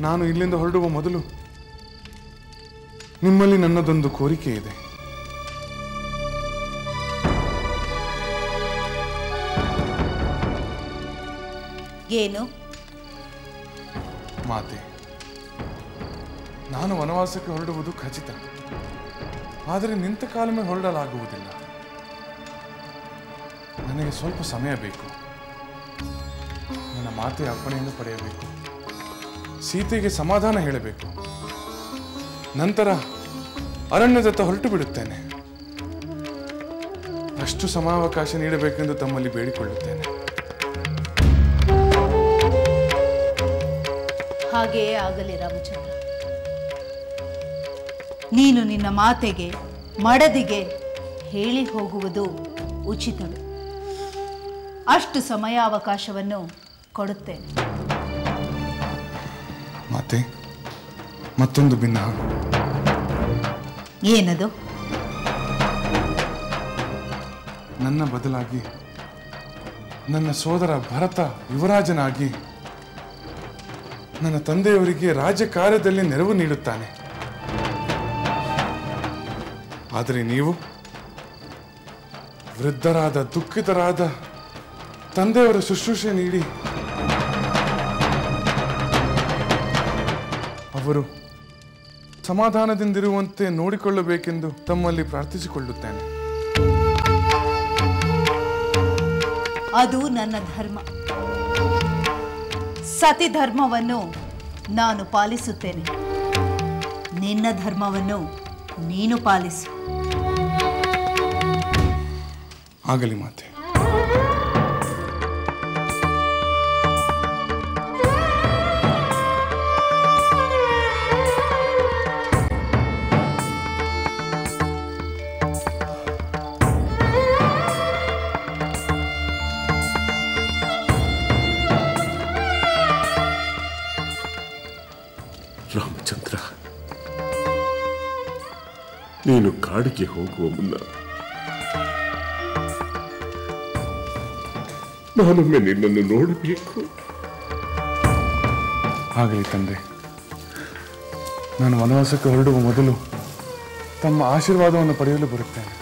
ನಾನು ಇಲ್ಲಿಂದ ಹೊರಡುವ ಮೊದಲು ನಿಮ್ಮಲ್ಲಿ ನನ್ನದೊಂದು ಕೋರಿಕೆ ಇದೆ. ಏನು? ಮಾತೆ, ನಾನು ವನವಾಸಕ್ಕೆ ಹೊರಡುವುದು ಖಚಿತ. ಆದರೆ ನಿಂತ ಕಾಲ ಮೇಲೆ ಹೊರಡಲಾಗುವುದಿಲ್ಲ. ನನಗೆ ಸ್ವಲ್ಪ ಸಮಯ ಬೇಕು. ನನ್ನ ಮಾತೆಯ ಅಪ್ಪಣೆಯನ್ನು ಪಡೆಯಬೇಕು. ಸೀತೆಗೆ ಸಮಾಧಾನ ಹೇಳಬೇಕು. ನಂತರ ಅರಣ್ಯದತ್ತ ಹೊರಟು ಬಿಡುತ್ತೇನೆ. ಅಷ್ಟು ಸಮಯಾವಕಾಶ ನೀಡಬೇಕೆಂದು ತಮ್ಮಲ್ಲಿ ಬೇಡಿಕೊಳ್ಳುತ್ತೇನೆ. ಹಾಗೆಯೇ ಆಗಲಿ ರಾಮಚಂದ್ರ. ನೀನು ನಿನ್ನ ಮಾತೆಗೆ ಮಡದಿಗೆ ಹೇಳಿ ಹೋಗುವುದು ಉಚಿತವೇ. ಅಷ್ಟು ಸಮಯಾವಕಾಶವನ್ನು ಕೊಡುತ್ತೇನೆ. ಮಾತೆ, ಮತ್ತೊಂದು ಭಿನ್ನ. ಏನದು? ನನ್ನ ಬದಲಾಗಿ ನನ್ನ ಸೋದರ ಭರತ ಯುವರಾಜನಾಗಿ ನನ್ನ ತಂದೆಯವರಿಗೆ ರಾಜ್ಯ ಕಾರ್ಯದಲ್ಲಿ ನೆರವು ನೀಡುತ್ತಾನೆ. ಆದರೆ ನೀವು ವೃದ್ಧರಾದ ದುಃಖಿತರಾದ ತಂದೆಯವರ ಶುಶ್ರೂಷೆ ನೀಡಿ ಅವರು ಸಮಾಧಾನದಿಂದಿರುವಂತೆ ನೋಡಿಕೊಳ್ಳಬೇಕೆಂದು ತಮ್ಮಲ್ಲಿ ಪ್ರಾರ್ಥಿಸಿಕೊಳ್ಳುತ್ತೇನೆ. ಅದು ನನ್ನ ಧರ್ಮ. ಸತಿ ಧರ್ಮವನ್ನು ನಾನು ಪಾಲಿಸುತ್ತೇನೆ. ನಿನ್ನ ಧರ್ಮವನ್ನು ನೀನು ಪಾಲಿಸು. ಆಗಲಿ ಮಾತೆ. ರಾಮಚಂದ್ರ, ನೀನು ಕಾಡಿಗೆ ಹೋಗುವ ಮುನ್ನ ನಾನೊಮ್ಮೆ ನಿನ್ನನ್ನು ನೋಡಬೇಕು. ಆಗಲಿ ತಂದೆ. ನಾನು ವನವಾಸಕ್ಕೆ ಹೊರಡುವ ಮೊದಲು ತಮ್ಮ ಆಶೀರ್ವಾದವನ್ನು ಪಡೆಯಲು ಬರುತ್ತೇನೆ.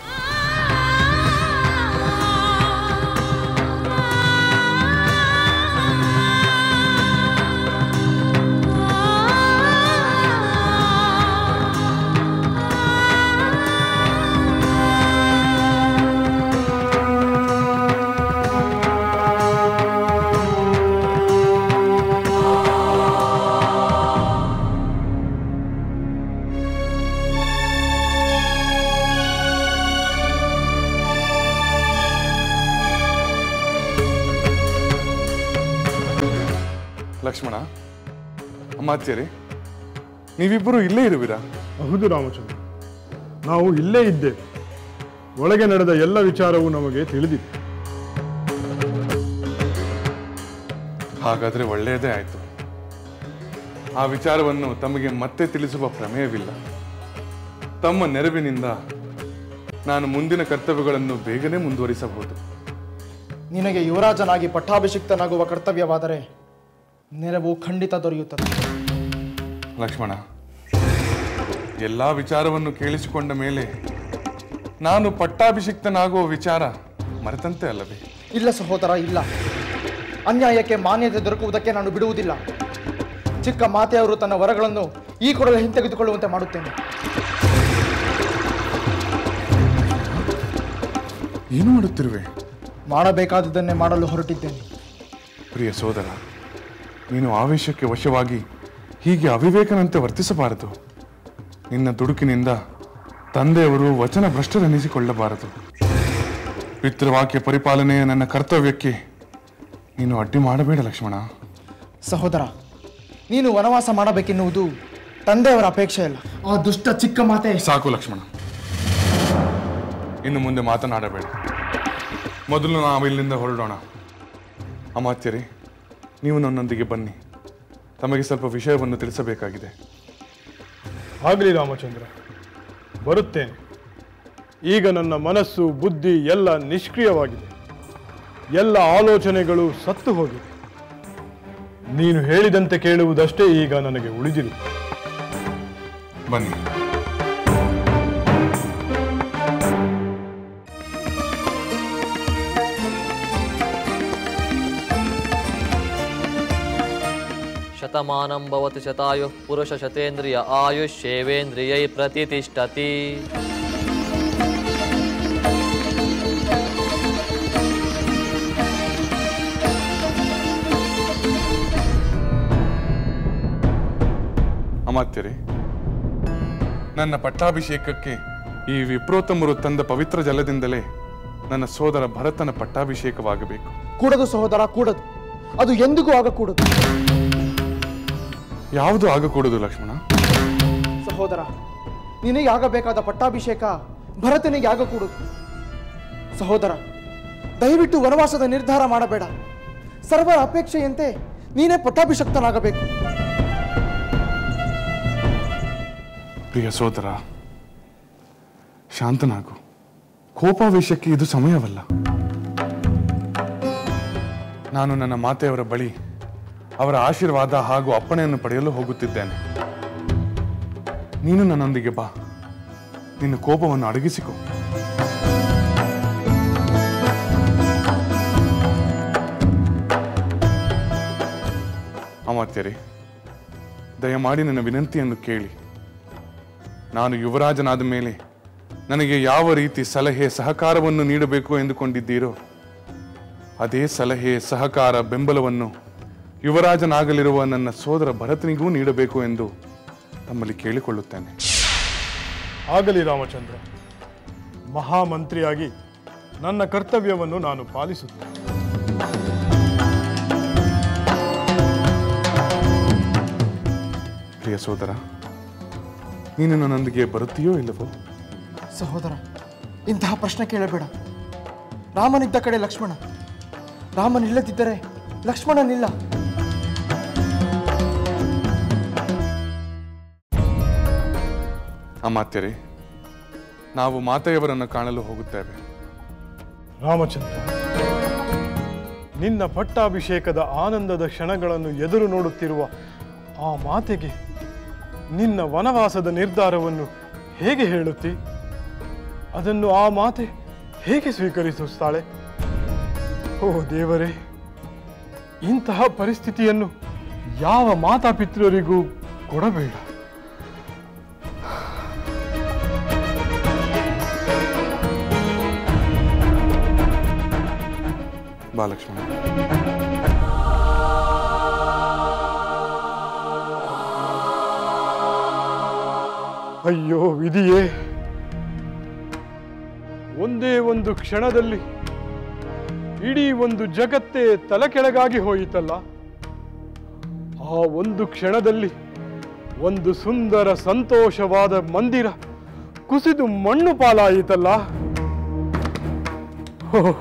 ಲಕ್ಷ್ಮಣ, ಅಮಾತ್ಯರೇ, ನೀವಿಬ್ಬರು ಇಲ್ಲೇ ಇರುವಿರಾ? ಹೌದು ರಾಮಚಂದ್ರ, ನಾವು ಇಲ್ಲೇ ಇದ್ದೇವೆ. ಒಳಗೆ ನಡೆದ ಎಲ್ಲ ವಿಚಾರವೂ ನಮಗೆ ತಿಳಿದಿದೆ. ಹಾಗಾದರೆ ಒಳ್ಳೆಯದೇ ಆಯಿತು. ಆ ವಿಚಾರವನ್ನು ತಮಗೆ ಮತ್ತೆ ತಿಳಿಸುವ ಪ್ರಮೇಯವಿಲ್ಲ. ತಮ್ಮ ನೆರವಿನಿಂದ ನಾನು ಮುಂದಿನ ಕರ್ತವ್ಯಗಳನ್ನು ಬೇಗನೆ ಮುಂದುವರಿಸಬಹುದು. ನಿನಗೆ ಯುವರಾಜನಾಗಿ ಪಟ್ಟಾಭಿಷಿಕ್ತನಾಗುವ ಕರ್ತವ್ಯವಾದರೆ ನೆರವು ಖಂಡಿತ ದೊರೆಯುತ್ತದೆ. ಲಕ್ಷ್ಮಣ, ಎಲ್ಲ ವಿಚಾರವನ್ನು ಕೇಳಿಸಿಕೊಂಡ ಮೇಲೆ ನಾನು ಪಟ್ಟಾಭಿಷಿಕ್ತನಾಗುವ ವಿಚಾರ ಮರೆತಂತೆ ಅಲ್ಲವೇ? ಇಲ್ಲ ಸಹೋದರ, ಇಲ್ಲ. ಅನ್ಯಾಯಕ್ಕೆ ಮಾನ್ಯತೆ ದೊರಕುವುದಕ್ಕೆ ನಾನು ಬಿಡುವುದಿಲ್ಲ. ಚಿಕ್ಕ ಮಾತೆಯವರು ತನ್ನ ವರಗಳನ್ನು ಈ ಕೂಡಲೇ ಹಿಂತೆಗೆದುಕೊಳ್ಳುವಂತೆ ಮಾಡುತ್ತೇನೆ. ಏನು ಮಾಡುತ್ತಿರುವೆ? ಮಾಡಬೇಕಾದುದನ್ನೇ ಮಾಡಲು ಹೊರಟಿದ್ದೇನೆ. ಪ್ರಿಯ ಸೋದರ, ನೀನು ಆವೇಶಕ್ಕೆ ವಶವಾಗಿ ಹೀಗೆ ಅವಿವೇಕನಂತೆ ವರ್ತಿಸಬಾರದು. ನಿನ್ನ ದುಡುಕಿನಿಂದ ತಂದೆಯವರು ವಚನ ಭ್ರಷ್ಟರೆನಿಸಿಕೊಳ್ಳಬಾರದು. ಪಿತೃವಾಕ್ಯ ಪರಿಪಾಲನೆಯ ನನ್ನ ಕರ್ತವ್ಯಕ್ಕೆ ನೀನು ಅಡ್ಡಿ ಮಾಡಬೇಡ ಲಕ್ಷ್ಮಣ. ಸಹೋದರ, ನೀನು ವನವಾಸ ಮಾಡಬೇಕೆನ್ನುವುದು ತಂದೆಯವರ ಅಪೇಕ್ಷೆ ಅಲ್ಲ. ಆ ದುಷ್ಟ ಚಿಕ್ಕ ಮಾತೆ. ಸಾಕು ಲಕ್ಷ್ಮಣ, ಇನ್ನು ಮುಂದೆ ಮಾತನಾಡಬೇಡ. ಮೊದಲು ನಾವು ಇಲ್ಲಿಂದ ಹೊರಡೋಣ. ಅಮಾತ್ಯರೇ, ನೀವು ನನ್ನೊಂದಿಗೆ ಬನ್ನಿ. ತಮಗೆ ಸ್ವಲ್ಪ ವಿಷಯವನ್ನು ತಿಳಿಸಬೇಕಾಗಿದೆ. ಆಗಲಿ ರಾಮಚಂದ್ರ, ಬರುತ್ತೇನೆ. ಈಗ ನನ್ನ ಮನಸ್ಸು ಬುದ್ಧಿ ಎಲ್ಲ ನಿಷ್ಕ್ರಿಯವಾಗಿದೆ. ಎಲ್ಲ ಆಲೋಚನೆಗಳು ಸತ್ತು ಹೋಗಿದೆ. ನೀನು ಹೇಳಿದಂತೆ ಕೇಳುವುದಷ್ಟೇ ಈಗ ನನಗೆ ಉಳಿದಿರು. ಬನ್ನಿ. ಶತಮಾನಂ ಭವತಿ ಶತಾಯುಃ ಪುರುಷ ಶತೇಂದ್ರಿಯ ಆಯುಷ್ಯೇವೇಂದ್ರಿಯೈ ಪ್ರತಿಷ್ಠತಿ. ಅಮಾತ್ಯರೇ, ನನ್ನ ಪಟ್ಟಾಭಿಷೇಕಕ್ಕೆ ಈ ವಿಪ್ರೋತ್ತಮರು ತಂದ ಪವಿತ್ರ ಜಲದಿಂದಲೇ ನನ್ನ ಸೋದರ ಭರತನ ಪಟ್ಟಾಭಿಷೇಕವಾಗಬೇಕು. ಕೂಡದು ಸಹೋದರ, ಕೂಡದು. ಅದು ಎಂದಿಗೂ ಆಗಕೂಡದು. ಯಾವುದು ಆಗಕೂಡದು ಲಕ್ಷ್ಮಣ? ಸಹೋದರ, ನಿನಗೆ ಆಗಬೇಕಾದ ಪಟ್ಟಾಭಿಷೇಕ ಭರತನಿಗೆ ಆಗಕೂಡದು. ಸಹೋದರ, ದಯವಿಟ್ಟು ವನವಾಸದ ನಿರ್ಧಾರ ಮಾಡಬೇಡ. ಸರ್ವರ ಅಪೇಕ್ಷೆಯಂತೆ ನೀನೇ ಪಟ್ಟಾಭಿಷಕ್ತನಾಗಬೇಕು. ಪ್ರಿಯ ಸೋದರ, ಶಾಂತನಾಗು. ಕೋಪಾವೇಶಕ್ಕೆ ಇದು ಸಮಯವಲ್ಲ. ನಾನು ನನ್ನ ಮಾತೆಯವರ ಬಳಿ ಅವರ ಆಶೀರ್ವಾದ ಹಾಗೂ ಅಪ್ಪಣೆಯನ್ನು ಪಡೆಯಲು ಹೋಗುತ್ತಿದ್ದೇನೆ. ನೀನು ನನ್ನೊಂದಿಗೆ ಬಾ. ನಿನ್ನ ಕೋಪವನ್ನು ಅಡಗಿಸಿಕೊ. ಅಮಾತ್ಯರೇ, ದಯಮಾಡಿ ನನ್ನ ವಿನಂತಿಯನ್ನು ಕೇಳಿ. ನಾನು ಯುವರಾಜನಾದ ಮೇಲೆ ನನಗೆ ಯಾವ ರೀತಿ ಸಲಹೆ ಸಹಕಾರವನ್ನು ನೀಡಬೇಕು ಎಂದುಕೊಂಡಿದ್ದೀರೋ ಅದೇ ಸಲಹೆ ಸಹಕಾರ ಬೆಂಬಲವನ್ನು ಯುವರಾಜನಾಗಲಿರುವ ನನ್ನ ಸೋದರ ಭರತನಿಗೂ ನೀಡಬೇಕು ಎಂದು ತಮ್ಮಲ್ಲಿ ಕೇಳಿಕೊಳ್ಳುತ್ತೇನೆ. ಆಗಲಿ ರಾಮಚಂದ್ರ. ಮಹಾಮಂತ್ರಿಯಾಗಿ ನನ್ನ ಕರ್ತವ್ಯವನ್ನು ನಾನು ಪಾಲಿಸುತ್ತೇನೆ. ಪ್ರಿಯ ಸೋದರ, ನೀನು ನನ್ನೊಂದಿಗೆ ಬರುತ್ತೀಯೋ ಇಲ್ಲವೋ? ಸಹೋದರ, ಇಂತಹ ಪ್ರಶ್ನೆ ಕೇಳಬೇಡ. ರಾಮನಿದ್ದ ಕಡೆ ಲಕ್ಷ್ಮಣ, ರಾಮನಿಲ್ಲದಿದ್ದರೆ ಲಕ್ಷ್ಮಣನಿಲ್ಲ. ಅಮಾತ್ಯರೇ, ನಾವು ಮಾತೆಯವರನ್ನು ಕಾಣಲು ಹೋಗುತ್ತೇವೆ. ರಾಮಚಂದ್ರ, ನಿನ್ನ ಪಟ್ಟಾಭಿಷೇಕದ ಆನಂದದ ಕ್ಷಣಗಳನ್ನು ಎದುರು ನೋಡುತ್ತಿರುವ ಆ ಮಾತೆಗೆ ನಿನ್ನ ವನವಾಸದ ನಿರ್ಧಾರವನ್ನು ಹೇಗೆ ಹೇಳುತ್ತಿ? ಅದನ್ನು ಆ ಮಾತೆ ಹೇಗೆ ಸ್ವೀಕರಿಸುತ್ತಾಳೆ? ಓ ದೇವರೇ, ಇಂತಹ ಪರಿಸ್ಥಿತಿಯನ್ನು ಯಾವ ಮಾತಾಪಿತೃರಿಗೂ ಕೊಡಬೇಡ. ಬಾ ಲಕ್ಷ್ಮಣ. ಅಯ್ಯೋ ವಿಧಿಯೇ, ಒಂದೇ ಒಂದು ಕ್ಷಣದಲ್ಲಿ ಇಡೀ ಒಂದು ಜಗತ್ತೇ ತಲೆಕೆಳಗಾಗಿ ಹೋಯಿತಲ್ಲ. ಆ ಒಂದು ಕ್ಷಣದಲ್ಲಿ ಒಂದು ಸುಂದರ ಸಂತೋಷವಾದ ಮಂದಿರ ಕುಸಿದು ಮಣ್ಣು ಪಾಲಾಯಿತಲ್ಲ. ಓಹ್,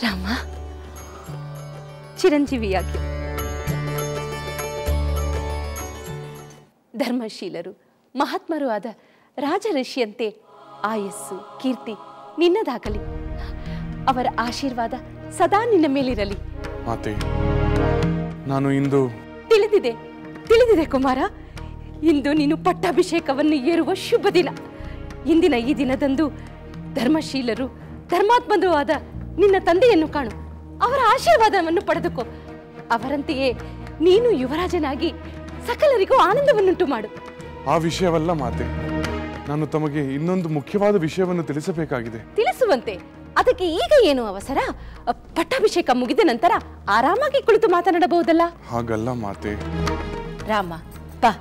ರಾಮ, ಚಿರಂಜೀವಿಯಾಗಿ ಧರ್ಮಶೀಲರು ಮಹಾತ್ಮರು ಆದ ರಾಜಋಷಿಯಂತೆ ಆಯಸ್ಸು ಕೀರ್ತಿ ನಿನ್ನದಾಗಲಿ. ಅವರ ಆಶೀರ್ವಾದ ಸದಾ ನಿನ್ನ ಮೇಲಿರಲಿ. ಮಾತೆ, ನಾನು ಇಂದು ತಿಳಿದಿದೆ ಕುಮಾರ. ಇಂದು ನೀನು ಪಟ್ಟಾಭಿಷೇಕವನ್ನು ಏರುವ ಶುಭ ದಿನ. ಇಂದಿನ ಈ ದಿನದಂದು ಧರ್ಮಶೀಲರು ಧರ್ಮಾತ್ಮರೂ ಆದ ನಿನ್ನ ತಂದೆಯನ್ನು ಕಾಣು. ಅವರ ಆಶೀರ್ವಾದವನ್ನು ಪಡೆದುಕೋ. ಅವರಂತೆಯೇ ನೀನು ಯುವರಾಜನಾಗಿ ಸಕಲರಿಗೂ ಆನಂದವನ್ನುಂಟು ಮಾಡು. ಆ ವಿಷಯವಲ್ಲ ಮಾತೆ, ನಾನು ತಮಗೆ ಇನ್ನೊಂದು ಮುಖ್ಯವಾದ ವಿಷಯವನ್ನು ತಿಳಿಸಬೇಕಾಗಿದೆ. ತಿಳಿಸುವಂತೆ? ಅದಕ್ಕೆ ಈಗ ಏನು ಅವಸರ? ಪಟ್ಟಾಭಿಷೇಕ ಮುಗಿದ ನಂತರ ಆರಾಮಾಗಿ ಕುಳಿತು ಮಾತನಾಡಬಹುದಲ್ಲ. ಹಾಗಲ್ಲ ಮಾತೆ. ರಾಮ, ಬಾ.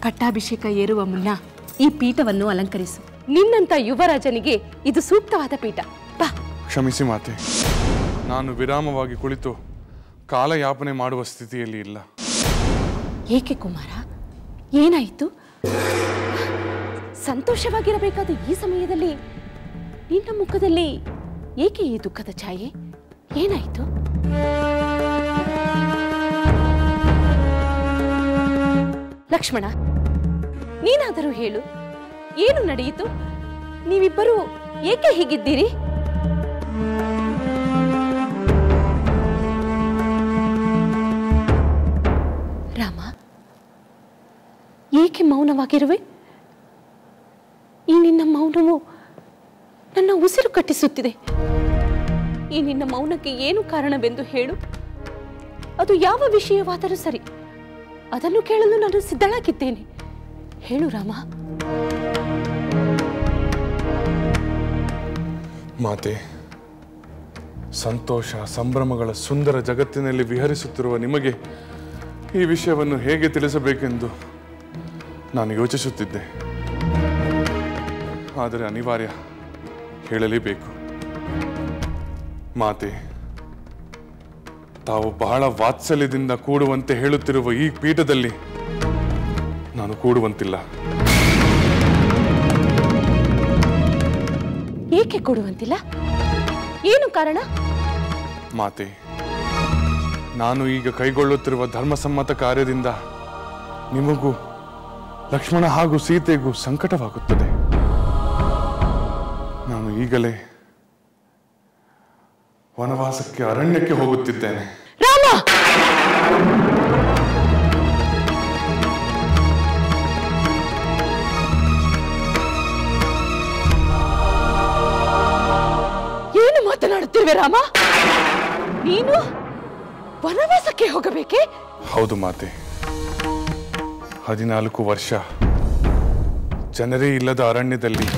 ಪಟ್ಟಾಭಿಷೇಕ ಏರುವ ಮುನ್ನ ಈ ಪೀಠವನ್ನು ಅಲಂಕರಿಸು. ನಿನ್ನಂತ ಯುವರಾಜನಿಗೆ ಇದು ಸೂಕ್ತವಾದ ಪೀಠ. ಬಾ. ಕ್ಷಮಿಸಿ ಮಾತೆ, ನಾನು ವಿರಾಮವಾಗಿ ಕುಳಿತು ಕಾಲಯಾಪನೆ ಮಾಡುವ ಸ್ಥಿತಿಯಲ್ಲಿ ಇಲ್ಲ. ಏಕೆ ಕುಮಾರ, ಏನಾಯಿತು? ಸಂತೋಷವಾಗಿರಬೇಕಾದ ಈ ಸಮಯದಲ್ಲಿ ನಿನ್ನ ಮುಖದಲ್ಲಿ ಏಕೆ ಈ ದುಃಖದ ಛಾಯೆ? ಏನಾಯಿತು? ಲಕ್ಷ್ಮಣ, ನೀನಾದರೂ ಹೇಳು, ಏನು ನಡೆಯಿತು? ನೀವಿಬ್ಬರು ಏಕೆ ಹೀಗಿದ್ದೀರಿ? ರಾಮ, ಏಕೆ ಮೌನವಾಗಿರುವೆ? ಈ ನಿನ್ನ ಮೌನವು ನನ್ನ ಉಸಿರು ಕಟ್ಟಿಸುತ್ತಿದೆ. ಈ ನಿನ್ನ ಮೌನಕ್ಕೆ ಏನು ಕಾರಣವೆಂದು ಹೇಳು. ಅದು ಯಾವ ವಿಷಯವಾದರೂ ಸರಿ, ಅದನ್ನು ಕೇಳಲು ನಾನು ಸಿದ್ಧಳಾಗಿದ್ದೇನೆ. ಹೇಳು ರಾಮ. ಮಾತೆ, ಸಂತೋಷ ಸಂಭ್ರಮಗಳ ಸುಂದರ ಜಗತ್ತಿನಲ್ಲಿ ವಿಹರಿಸುತ್ತಿರುವ ನಿಮಗೆ ಈ ವಿಷಯವನ್ನು ಹೇಗೆ ತಿಳಿಸಬೇಕೆಂದು ನಾನು ಯೋಚಿಸುತ್ತಿದ್ದೆ. ಆದರೆ ಅನಿವಾರ್ಯ, ಹೇಳಲೇಬೇಕು. ಮಾತೆ, ತಾವು ಬಹಳ ವಾತ್ಸಲ್ಯದಿಂದ ಕೂಡುವಂತೆ ಹೇಳುತ್ತಿರುವ ಈ ಪೀಠದಲ್ಲಿ ನಾನು ಕೂಡುವಂತಿಲ್ಲ. ಏಕೆ ಕೂಡುವಂತಿಲ್ಲ? ಏನು ಕಾರಣ? ಮಾತೆ, ನಾನು ಈಗ ಕೈಗೊಳ್ಳುತ್ತಿರುವ ಧರ್ಮಸಮ್ಮತ ಕಾರ್ಯದಿಂದ ನಿಮಗೂ ಲಕ್ಷ್ಮಣ ಹಾಗೂ ಸೀತೆಗೂ ಸಂಕಟವಾಗುತ್ತದೆ. ನಾನು ಈಗಲೇ ವನವಾಸಕ್ಕೆ, ಅರಣ್ಯಕ್ಕೆ ಹೋಗುತ್ತಿದ್ದೇನೆ. ರಾಮ! ಏನು ಮಾತನಾಡುತ್ತಿರುವೆ ರಾಮ? ನೀನು ವನವಾಸಕ್ಕೆ ಹೋಗಬೇಕೆ? ಹೌದು ಮಾತೆ. 14 ವರ್ಷ ಜನರೇ ಇಲ್ಲದ ಅರಣ್ಯದಲ್ಲಿ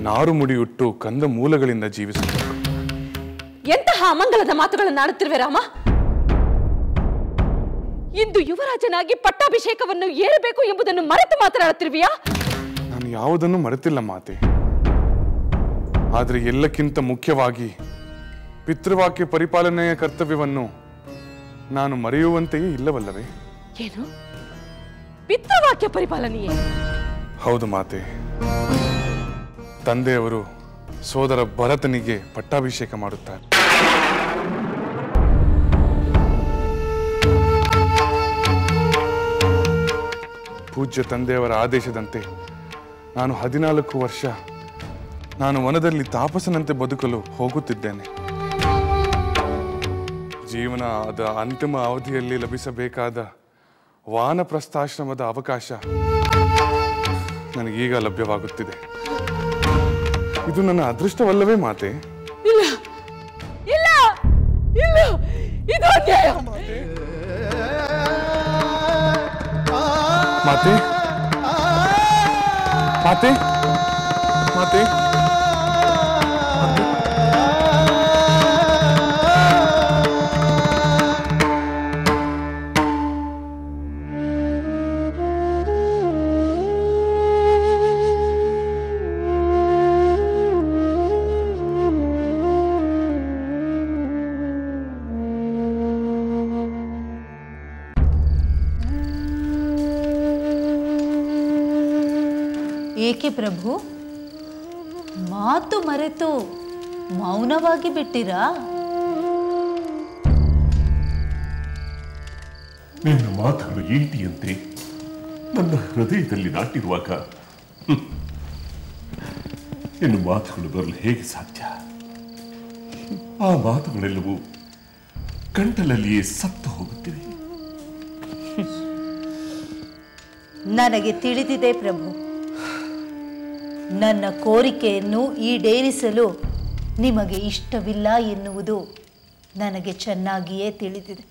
ನಾರು ಮುಡಿಯುಟ್ಟು ಕಂದ ಮೂಲಗಳಿಂದ ಜೀವಿಸಬೇಕು. ಎಂತಹ ಅಮಂಗಲದ ಮಾತುಗಳನ್ನು ಆಡುತ್ತಿರುವೆ ರಾಮ? ಇಂದು ಯುವರಾಜನಾಗಿ ಪಟ್ಟಾಭಿಷೇಕವನ್ನು ಏರಬೇಕು ಎಂಬುದನ್ನು ಮರೆತು ಮಾತನಾಡುತ್ತಿರುವೆಯಾ? ನಾನು ಯಾವುದನ್ನು ಮರೆತಿಲ್ಲ ಮಾತೆ. ಆದರೆ ಎಲ್ಲಕ್ಕಿಂತ ಮುಖ್ಯವಾಗಿ ಪಿತೃವಾಕ್ಯ ಪರಿಪಾಲನೆಯ ಕರ್ತವ್ಯವನ್ನು ನಾನು ಮರೆಯುವಂತೆಯೇ ಇಲ್ಲವಲ್ಲವೇ? ಏನು? ಪಿತೃವಾಕ್ಯ ಪರಿಪಾಲನೆಯೇ? ಹೌದು ಮಾತೆ. ತಂದೆಯವರು ಸೋದರ ಭರತನಿಗೆ ಪಟ್ಟಾಭಿಷೇಕ ಮಾಡುತ್ತಾರೆ. ಪೂಜ್ಯ ತಂದೆಯವರ ಆದೇಶದಂತೆ ನಾನು 14 ವರ್ಷ ನಾನು ವನದಲ್ಲಿ ತಾಪಸನಂತೆ ಬದುಕಲು ಹೋಗುತ್ತಿದ್ದೇನೆ. ಜೀವನದ ಅಂತಿಮ ಅವಧಿಯಲ್ಲಿ ಲಭಿಸಬೇಕಾದ ವಾನಪ್ರಸ್ಥಾಶ್ರಮದ ಅವಕಾಶ ನನಗೀಗ ಲಭ್ಯವಾಗುತ್ತಿದೆ. ಇದು ನನ್ನ ಅದೃಷ್ಟವಲ್ಲವೇ ಮಾತೆ? ಇಲ್ಲ ಇಲ್ಲ ಇಲ್ಲ, ಇದು ಅನ್ಯಾಯ. ಮಾತೆ ಮಾತೆ ಮಾತೆ ಏಕೆ ಪ್ರಭು, ಮಾತು ಮರೆತು ಮೌನವಾಗಿ ಬಿಟ್ಟಿರಾ? ನಿನ್ನ ಮಾತುಗಳು ಈಟಿಯಂತೆ ನನ್ನ ಹೃದಯದಲ್ಲಿ ನಾಟಿರುವಾಗ ಇನ್ನು ಮಾತುಗಳು ಬರಲು ಹೇಗೆ ಸಾಧ್ಯ? ಆ ಮಾತುಗಳೆಲ್ಲವೂ ಗಂಟಲಲ್ಲಿಯೇ ಸತ್ತು ಹೋಗುತ್ತಿವೆ. ನನಗೆ ತಿಳಿದಿದೆ ಪ್ರಭು. ನನ್ನ ಕೋರಿಕೆಯನ್ನು ಈಡೇರಿಸಲು ನಿಮಗೆ ಇಷ್ಟವಿಲ್ಲ ಎನ್ನುವುದು ನನಗೆ ಚೆನ್ನಾಗಿಯೇ ತಿಳಿದಿದೆ.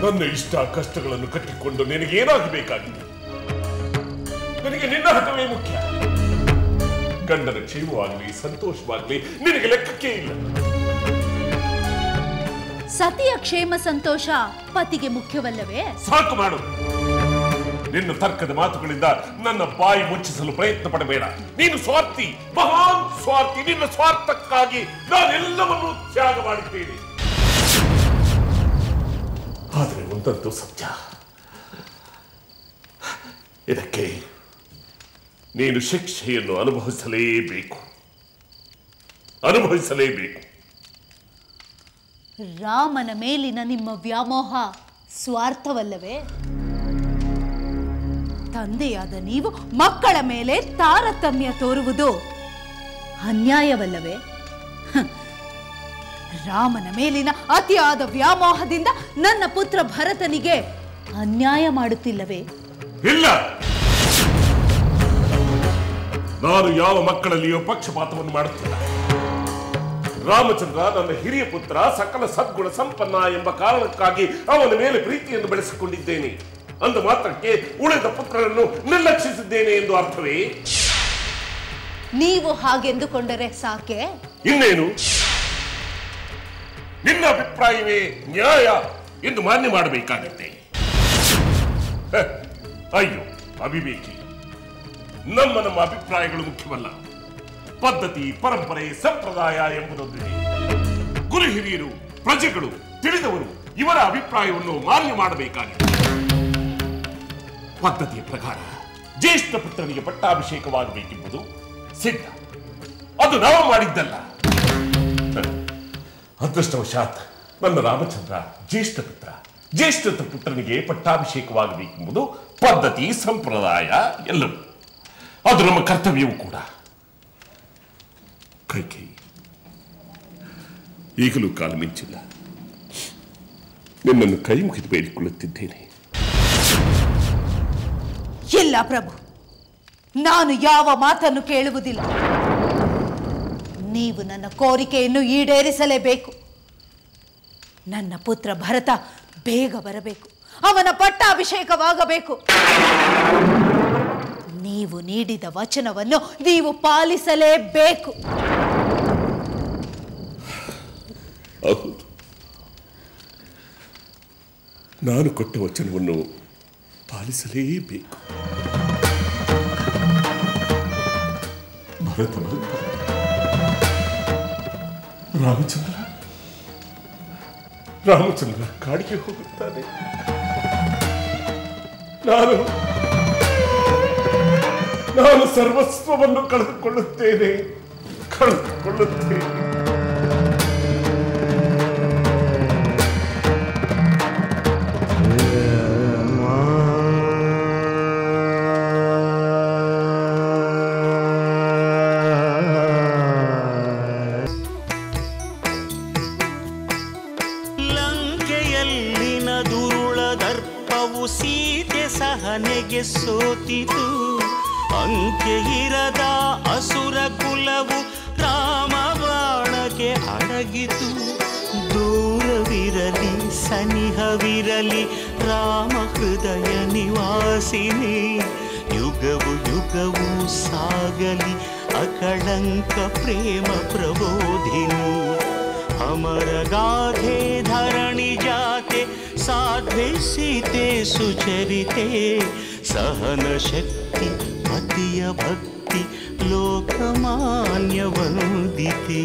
ನನ್ನ ಇಷ್ಟ ಕಷ್ಟಗಳನ್ನು ಕಟ್ಟಿಕೊಂಡು ನಿನಗೇನಾಗಬೇಕಾಗಿದೆ? ನನಗೆ ನಿನ್ನ ಹಠವೇ ಮುಖ್ಯ. ಗಂಡನ ಕ್ಷೇಮವಾಗಲಿ ಸಂತೋಷವಾಗಲಿ ನಿನಗೆ ಲೆಕ್ಕಕ್ಕೆ ಇಲ್ಲ. ಸತಿಯ ಕ್ಷೇಮ ಸಂತೋಷ ಪತಿಗೆ ಮುಖ್ಯವಲ್ಲವೇ? ಸಾಕು ಮಾಡು. ನಿನ್ನ ತರ್ಕದ ಮಾತುಗಳಿಂದ ನನ್ನ ಬಾಯಿ ಮುಚ್ಚಿಸಲು ಪ್ರಯತ್ನ ಪಡಬೇಡ. ನೀನು ಸ್ವಾರ್ಥಿ, ಮಹಾನ್ ಸ್ವಾರ್ಥಿ. ನಿನ್ನ ಸ್ವಾರ್ಥಕ್ಕಾಗಿ ನಾನೆಲ್ಲವನ್ನೂ ತ್ಯಾಗ ಮಾಡಿದ್ದೇನೆ. ಆದರೆ ಒಂದಂತೂ ಸತ್ಯ, ಇದಕ್ಕೆ ನೀನು ಶಿಕ್ಷೆಯನ್ನು ಅನುಭವಿಸಲೇಬೇಕು. ಅನುಭವಿಸಲೇಬೇಕು. ರಾಮನ ಮೇಲಿನ ನಿಮ್ಮ ವ್ಯಾಮೋಹ ಸ್ವಾರ್ಥವಲ್ಲವೇ? ತಂದೆಯಾದ ನೀವು ಮಕ್ಕಳ ಮೇಲೆ ತಾರತಮ್ಯ ತೋರುವುದು ಅನ್ಯಾಯವಲ್ಲವೇ? ರಾಮನ ಮೇಲಿನ ಅತಿಯಾದ ವ್ಯಾಮೋಹದಿಂದ ನನ್ನ ಪುತ್ರ ಭರತನಿಗೆ ಅನ್ಯಾಯ ಮಾಡುತ್ತಿಲ್ಲವೇ? ಇಲ್ಲ, ನಾನು ಯಾವ ಮಕ್ಕಳಲ್ಲಿಯೋ ಪಕ್ಷಪಾತವನ್ನು ಮಾಡುತ್ತಿಲ್ಲ. ರಾಮಚಂದ್ರ ನನ್ನ ಹಿರಿಯ ಪುತ್ರ, ಸಕಲ ಸದ್ಗುಣ ಸಂಪನ್ನ ಎಂಬ ಕಾರಣಕ್ಕಾಗಿ ಅವನ ಮೇಲೆ ಪ್ರೀತಿಯನ್ನು ಬೆಳೆಸಿಕೊಂಡಿದ್ದೇನೆ. ಅಂದ ಮಾತ್ರಕ್ಕೆ ಉಳಿದ ಪುತ್ರರನ್ನು ನಿರ್ಲಕ್ಷಿಸಿದ್ದೇನೆ ಎಂದು ಅರ್ಥವೇ? ನೀವು ಹಾಗೆಂದುಕೊಂಡರೆ ಸಾಕೆ? ಇನ್ನೇನು, ನಿನ್ನ ಅಭಿಪ್ರಾಯವೇ ನ್ಯಾಯ ಎಂದು ಮಾನ್ಯ ಮಾಡಬೇಕಾಗುತ್ತೆ. ಅಯ್ಯೋ ಅವಿವೇಕಿ, ನಮ್ಮ ಅಭಿಪ್ರಾಯಗಳು ಮುಖ್ಯವಲ್ಲ. ಪದ್ಧತಿ, ಪರಂಪರೆ, ಸಂಪ್ರದಾಯ ಎಂಬುದೊಂದಿದೆ. ಗುರು ಹಿರಿಯರು, ಪ್ರಜೆಗಳು, ತಿಳಿದವರು ಇವರ ಅಭಿಪ್ರಾಯವನ್ನು ಮಾನ್ಯ ಮಾಡಬೇಕಾಗಿದೆ. ಪದ್ಧತಿಯ ಪ್ರಕಾರ ಜ್ಯೇಷ್ಠ ಪುತ್ರನಿಗೆ ಪಟ್ಟಾಭಿಷೇಕವಾಗಬೇಕೆಂಬುದು ಸಿದ್ಧ. ಅದು ನಾವು ಮಾಡಿದ್ದಲ್ಲ. ಅದೃಷ್ಟವಶಾತ್ ನನ್ನ ರಾಮಚಂದ್ರ ಜ್ಯೇಷ್ಠ ಪುತ್ರ. ಜ್ಯೇಷ್ಠ ಪುತ್ರನಿಗೆ ಪಟ್ಟಾಭಿಷೇಕವಾಗಬೇಕೆಂಬುದು ಪದ್ಧತಿ, ಸಂಪ್ರದಾಯ ಎಲ್ಲವೂ. ಅದು ನಮ್ಮ ಕರ್ತವ್ಯವೂ ಕೂಡ. ಕೈಕೇಯಿ, ಈಗಲೂ ಕಾಲ ಮಿಂಚಿಲ್ಲ. ನಿನ್ನನ್ನು ಕೈ ಮುಗಿದು ಬೇಡಿಕೊಳ್ಳುತ್ತಿದ್ದೇನೆ. ಇಲ್ಲ ಪ್ರಭು, ನಾನು ಯಾವ ಮಾತನ್ನು ಕೇಳುವುದಿಲ್ಲ. ನೀವು ನನ್ನ ಕೋರಿಕೆಯನ್ನು ಈಡೇರಿಸಲೇಬೇಕು. ನನ್ನ ಪುತ್ರ ಭರತ ಬೇಗ ಬರಬೇಕು. ಅವನ ಪಟ್ಟಾಭಿಷೇಕವಾಗಬೇಕು. ನೀವು ನೀಡಿದ ವಚನವನ್ನು ನೀವು ಪಾಲಿಸಲೇಬೇಕು. ಹೌದು, ನಾನು ಕೊಟ್ಟ ವಚನವನ್ನು ಪಾಲಿಸಲೇಬೇಕು. ಭರತ ರಾಮಚಂದ್ರ ಕಾಡಿಗೆ ಹೋಗುತ್ತಾನೆ. ನಾನು ಸರ್ವಸ್ವವನ್ನು ಕಳೆದುಕೊಳ್ಳುತ್ತೇನೆ. ಲಂಕೆಯಲ್ಲಿನ ದುರುಳ ದರ್ಪವು ಸೀತೆ ಸಹನೆಗೆ ಸೋತಿತು. ಅಂಕೆ ಇರದ ಅಸುರ ಕುಲವು ರಾಮ ಬಾಣಕ್ಕೆ ಅಡಗಿತು. ದೂರವಿರಲಿ ಸನಿಹವಿರಲಿ ರಾಮ ಹೃದಯ ನಿವಾಸಿನಿ. ಯುಗವು ಯುಗವು ಸಾಗಲಿ ಅಕಳಂಕ ಪ್ರೇಮ ಪ್ರಬೋಧಿನಿ. ಅಮರ ಗಾಧೆ ಧರಣಿ ಜಾತೆ ಸಾಧ್ವೆ ಸೀತೆ ಸುಚರಿತೆ. ಸಹನ ಶಕ್ತಿ ಪತಿಯ ಭಕ್ತಿ ಲೋಕಮಾನ್ಯ ವಂದಿತೆ.